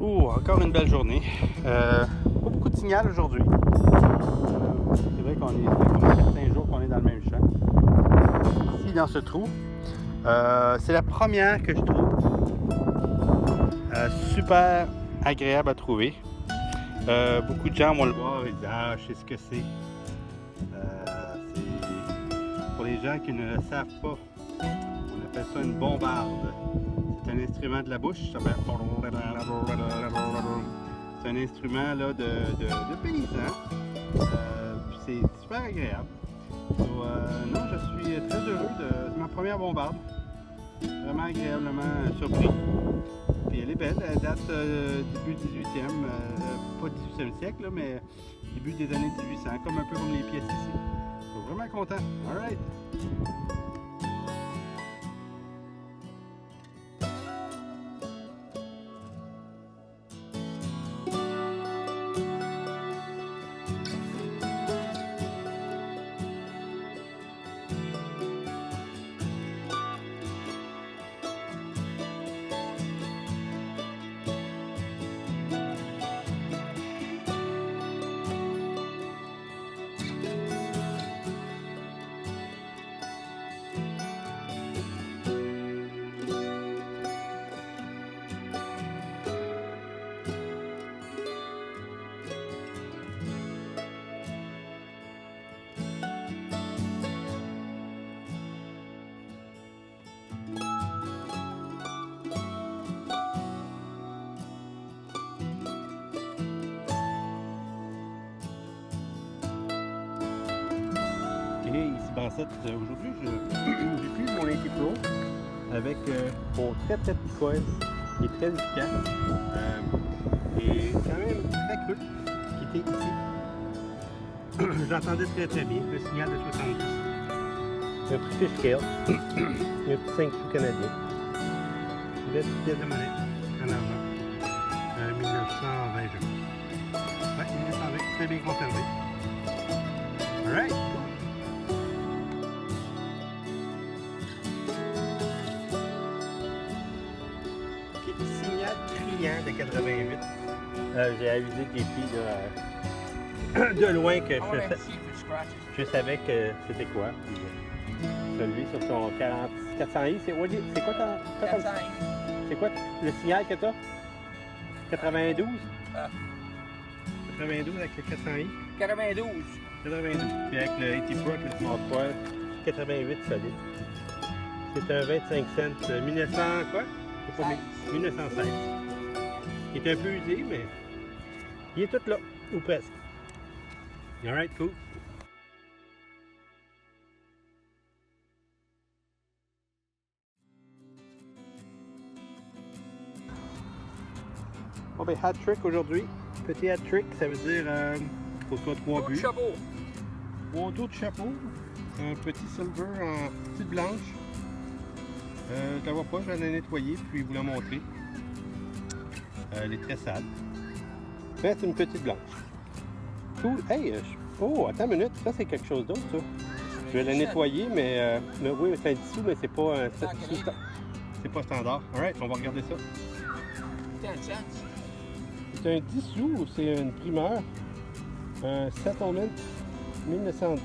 Encore une belle journée. Pas beaucoup de signal aujourd'hui. C'est vrai qu'on est comme 4-5 jours qu'on est dans le même champ. Ici, dans ce trou, c'est la première que je trouve super agréable à trouver. Beaucoup de gens vont le voir et disent « Ah, je sais ce que c'est. » C'est pour les gens qui ne le savent pas. On appelle ça une bombarde. C'est un instrument de la bouche. C'est un instrument là, de paysan. Puis c'est super agréable. Non, je suis très heureux de ma première bombarde. Vraiment agréablement surpris. Puis elle est belle. Elle date début 18e, pas 18e siècle, là, mais début des années 1800, comme un peu comme les pièces ici. Donc vraiment content. All right. Ici Bassett, aujourd'hui j'utilise mon Inky Pro avec mon très petit coil qui est très efficace et quand même très cool qui était ici. J'entendais très bien le signal de 70. Un petit fish scale, un petit 5 sous canadien, une petite pièce de monnaie en argent, 1920 je crois. Ouais, 1920, très bien conservé. Alright! Signal criant de 88. J'ai avisé des filles de loin que je savais que c'était quoi. Puis, celui sur son 400i, c'est quoi 400i. C'est quoi le signal que t'as? 92? Ah. 92 avec le 400i? 92. 92. Puis avec le 80 Pro, avec le Smart Coil, 88 solide. C'est un 25 cents 1900 quoi? 1916. Il est un peu usé, mais il est tout là, ou presque. Alright, cool. Bon ben, hat trick aujourd'hui. Petit hat trick, ça veut dire faut que 3 buts. Chapeau. Mon dos de chapeau, un petit silver en petite blanche. Je la vois pas, je vais la nettoyer puis vous la montrer. Elle est très sale. Mais c'est une petite blanche. Cool. Hey, oh, attends une minute, ça c'est quelque chose d'autre, ça. Je vais la nettoyer, mais oui, c'est un dissous, mais c'est pas un c'est pas standard. Alright, on va regarder ça. C'est un dissous, c'est une primeur. Un Settlement 1910.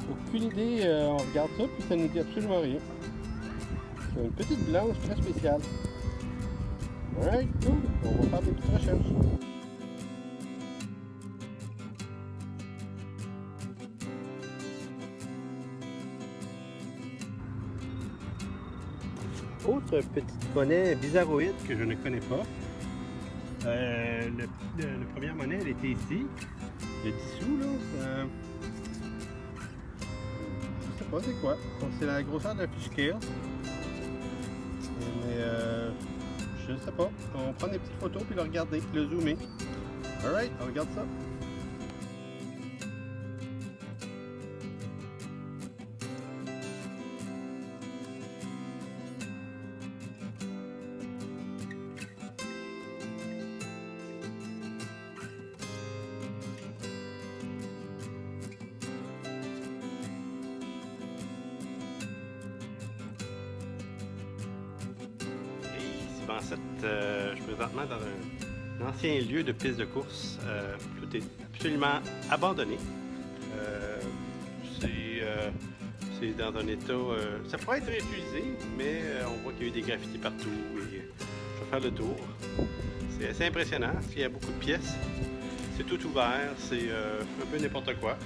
Aucune idée, on regarde ça, puis ça ne nous dit absolument rien. C'est une petite blanche très spéciale. Alright, cool. On va faire des petites recherches. Autre petite monnaie bizarroïde que je ne connais pas. La première monnaie, elle était ici. Le dissous, là. Je sais pas c'est quoi. C'est la grosseur d'un fish scale. Mais je sais pas. On prend des petites photos puis le regarder, puis le zoomer. Alright, on regarde ça. Je suis présentement dans un ancien lieu de piste de course. Tout est absolument abandonné. C'est dans un état... ça pourrait être réutilisé, mais on voit qu'il y a eu des graffitis partout. Et, je vais faire le tour. C'est assez impressionnant. Il y a beaucoup de pièces. C'est tout ouvert. C'est un peu n'importe quoi.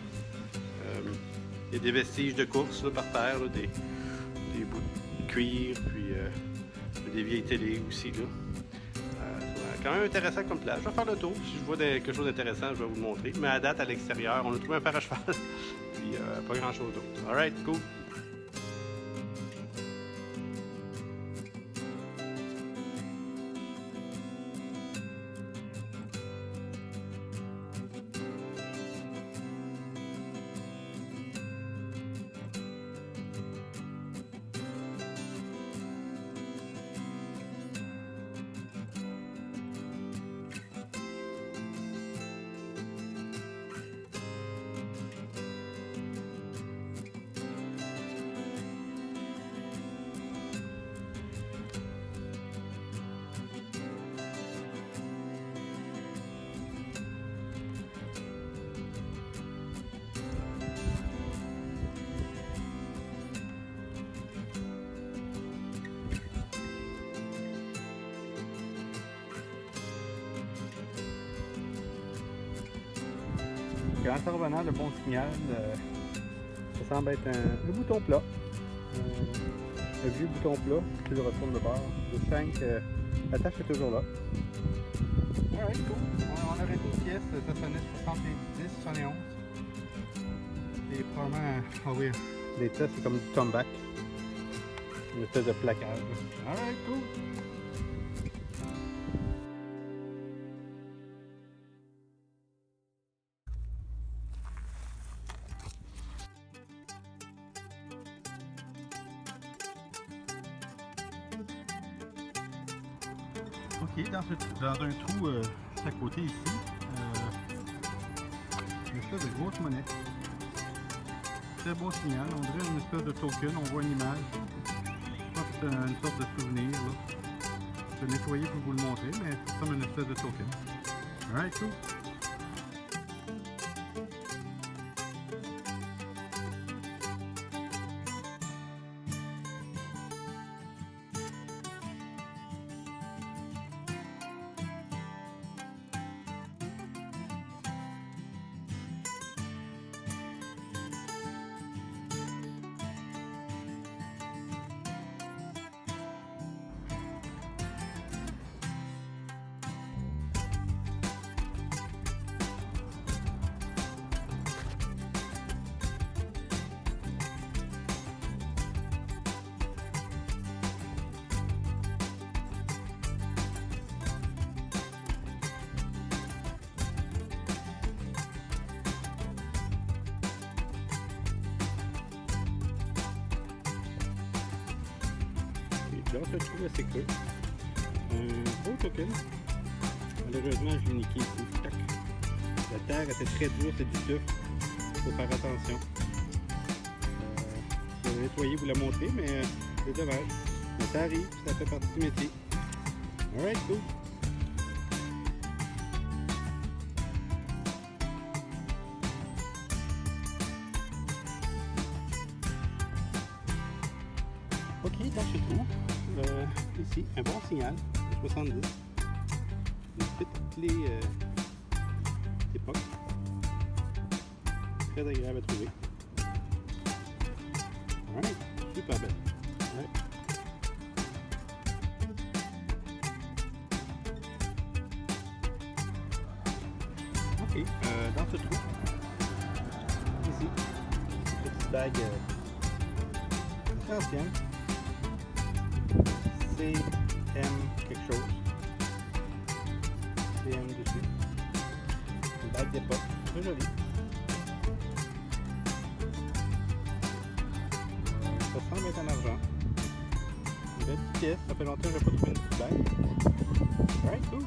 Il y a des vestiges de course là, par terre, là, des bouts de cuir, puis des vieilles télés aussi. Là. C'est quand même intéressant comme plage. Je vais faire le tour. Si je vois quelque chose d'intéressant, je vais vous le montrer. Mais à date, à l'extérieur, on a trouvé un fer à cheval. Puis pas grand chose d'autre. Alright, cool. En intervenant, le bon signal, ça semble être un bouton plat. Un vieux bouton plat qui le retourne de bord. Le shank, la tâche est toujours là. Alright, cool. On a arrêté une pièce, ça sonnait 70, 71. Et probablement, ah oui, les tests, c'est comme du comeback. Une espèce de placage. Alright, cool. Ok, dans un trou juste à côté ici, une espèce de grosse monnaie. Très beau signal, on dirait une espèce de token, on voit une image. Je pense que c'est une sorte de souvenir. Là. Je vais nettoyer pour vous le montrer, mais c'est comme une espèce de token. Alright, cool. Là, on se trouve assez creux. Un beau token. Malheureusement, je l'ai niqué ici. Tac. La terre était très dure, c'est du tuf. Il faut faire attention. Je vais nettoyer, vous la montrer, mais c'est dommage. Mais ça arrive, ça fait partie du métier. Alright, cool. Ok, dans ce trou, ici, un bon signal, 70. Une petite clé d'époque. Très agréable à trouver. Alright, super belle. Ouais. Ok, dans ce trou, ici, une petite bague assez ancienne. CM quelque chose. CM dessus. Une bague d'époque, très jolie. Ça semble être en argent. Une belle petite pièce, ça fait longtemps que je n'ai pas trouvé une petite bague. Alright, cool.